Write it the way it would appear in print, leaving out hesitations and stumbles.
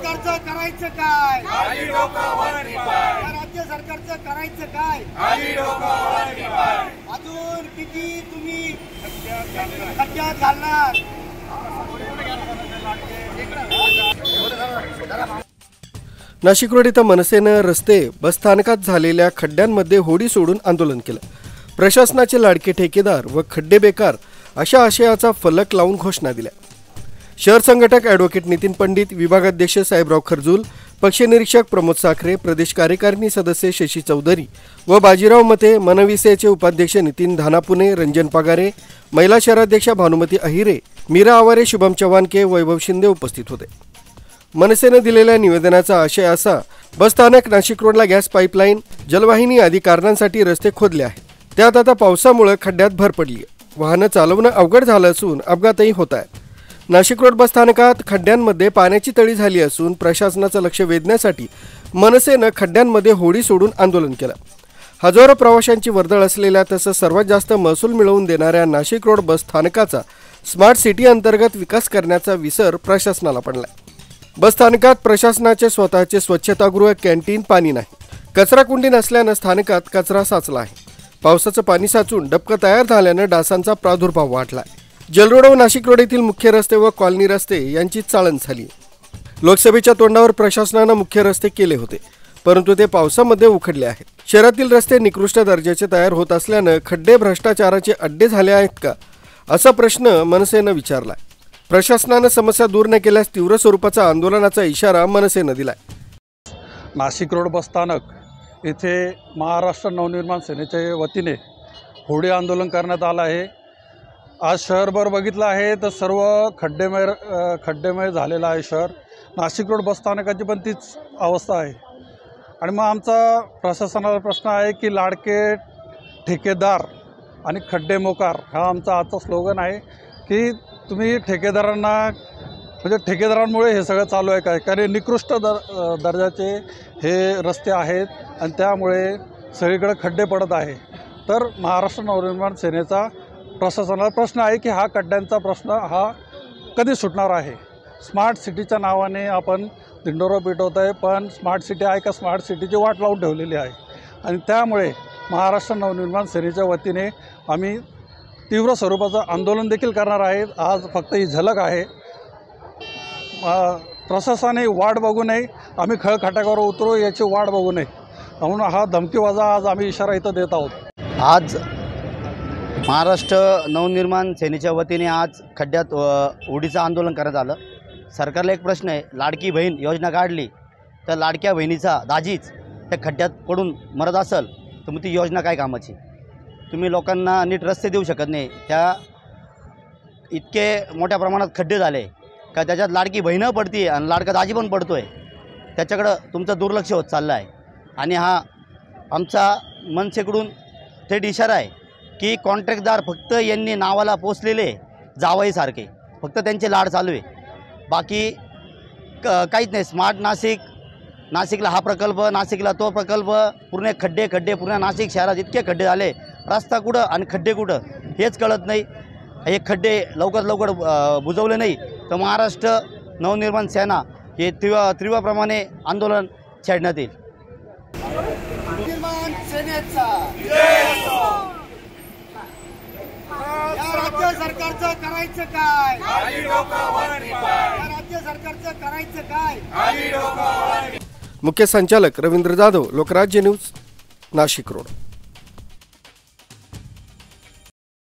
सरकारचं करायचं काय? या राज्य सरकारचं करायचं काय? अजून किती तुम्ही खड्ड्यात घालणार? नाशिक रोड इथं मनसेनं रस्ते बसस्थानकात झालेल्या खड्ड्यांमध्ये होडी सोडून आंदोलन केलं। प्रशासनाचे लाडके ठेकेदार व खड्डे बेकार अशा आशयाचा फलक लावून घोषणा दिल्या। शहर संघटक ॲडव्होकेट नितीन पंडित, विभागाध्यक्ष साहेबराव खरजूल, पक्ष निरीक्षक प्रमोद साखरे, प्रदेश कार्यकारिणी सदस्य शशी चौधरी व बाजीराव मते, मनविसेचे उपाध्यक्ष नितीन धानापुणे, रंजन पगारे, महिला शहराध्यक्षा भानुमती अहिरे, मीरा आवारे, शुभम चव्हाण के, वैभव शिंदे उपस्थित होते। मनसेने दिलेल्या निवेदनाचा आशय असा, बसस्थानक, नाशिक रोडला गॅस पाईपलाईन, जलवाहिनी आदी कारणांसाठी रस्ते खोदले आहेत। त्यात आता पावसामुळे खड्ड्यात भर पडली आहे। वाहनं चालवणं अवघड झालं असून अपघातही होत आहेत। नाशिक रोड बसस्थानकात खड्ड्यांमध्ये पाण्याची तळी झाली असून प्रशासनाचं लक्ष वेधण्यासाठी मनसेनं खड्ड्यांमध्ये होडी सोडून आंदोलन केलं। हजारो प्रवाशांची वर्दळ असलेल्या तसंच सर्वात जास्त महसूल मिळवून देणाऱ्या नाशिक रोड बसस्थानकाचा स्मार्ट सिटी अंतर्गत विकास करण्याचा विसर प्रशासनाला पडलाय। बसस्थानकात प्रशासनाचे स्वतःचे स्वच्छतागृह, कॅन्टीन, पाणी नाही। कचरा कुंडी नसल्यानं स्थानकात कचरा साचला आहे। पावसाचं पाणी साचून डबकं तयार झाल्यानं डासांचा प्रादुर्भाव वाढलाय। जलरोड व नाशिक रोड येथील मुख्य रस्ते व कॉलनी रस्ते यांची चाळण झाली। लोकसभेच्या तोंडावर प्रशासनानं मुख्य रस्ते केले होते, परंतु ते पावसामध्ये उखडले आहेत। शहरातील रस्ते निकृष्ट दर्जाचे तयार होत असल्यानं खड्डे भ्रष्टाचाराचे अड्डे झाले आहेत का, असा प्रश्न मनसेनं विचारलाय। प्रशासनानं समस्या दूर न केल्यास तीव्र स्वरूपाचा आंदोलनाचा इशारा मनसेनं दिलाय। नाशिक रोड बसस्थानक येथे महाराष्ट्र नवनिर्माण सेनेच्या वतीने होडी आंदोलन करण्यात आलं आहे। आज शहरभर बघितलं आहे तर सर्व खड्डेमय झालेलं आहे शहर। नाशिक रोड बसस्थानकाची पण तीच अवस्था आहे। आणि मग आमचा प्रशासनाला प्रश्न आहे की लाडके ठेकेदार आणि खड्डे मोकार हा आमचा आजचा स्लोगन आहे की तुम्ही ठेकेदारांना, म्हणजे ठेकेदारांमुळे हे सगळं चालू आहे काय, कारण निकृष्ट दर्जाचे हे रस्ते आहेत आणि त्यामुळे सगळीकडे खड्डे पडत आहे। तर महाराष्ट्र नवनिर्माण सेनेचा प्रशासनाला प्रश्न आहे की हा खड्ड्यांचा प्रश्न हा कधी सुटणार आहे। स्मार्ट सिटीच्या नावाने आपण दिंडोरा पेटवत आहे, पण स्मार्ट सिटी आहे का, स्मार्ट सिटीची वाट लावून ठेवलेली आहे। आणि त्यामुळे महाराष्ट्र नवनिर्माण सेनेच्या वतीने आम्ही तीव्र स्वरूपाचं आंदोलन देखील करणार आहेत। आज फक्त ही झलक आहे, प्रशासनाने वाट बघू नये, आम्ही खळखटाकावर उतरू याची वाट बघू नये म्हणून हा धमकीवाजा आज आम्ही इशारा इथं देत आहोत। आज महाराष्ट्र नवनिर्माण सेनेच्या वतीने आज खड्ड्यात होडीचं आंदोलन करण्यात आलं। सरकारला एक प्रश्न आहे, लाडकी बहीण योजना काढली तर लाडक्या बहिणीचा दाजीच त्या खड्ड्यात पडून मरत असेल तर मग ती योजना काय कामाची? तुम्ही लोकांना नीट रस्ते देऊ शकत नाही। त्या इतके मोठ्या प्रमाणात खड्डे झाले का त्याच्यात लाडकी बहीण पडते आणि लाडका दाजी पण पडतोय, त्याच्याकडं तुमचं दुर्लक्ष होत चाललं आहे। आणि हा आमचा मनसेकडून थेट इशारा आहे की कॉन्ट्रॅक्टदार फक्त यांनी नावाला पोचलेले जावईसारखे, फक्त त्यांचे लाड चालू आहे, बाकी काहीच नाही। स्मार्ट नाशिक, नाशिकला हा प्रकल्प, नाशिकला तो प्रकल्प, पूर्ण खड्डे पूर्ण नाशिक शहरात इतके खड्डे झाले, रस्ता कुठं आणि खड्डे कुठं हेच कळत नाही। हे खड्डे लवकर बुजवले नाही तर महाराष्ट्र नवनिर्माण सेना हे तीव्रप्रमाणे आंदोलन छेडण्यात येईल। निर्माण सेनेचा या राज्य सरकारचं करायचं काय? या राज्य सरकारचं करायचं काय? मुख्य संचालक रवींद्र जाधव, लोकराज्य न्यूज, नाशिक रोड।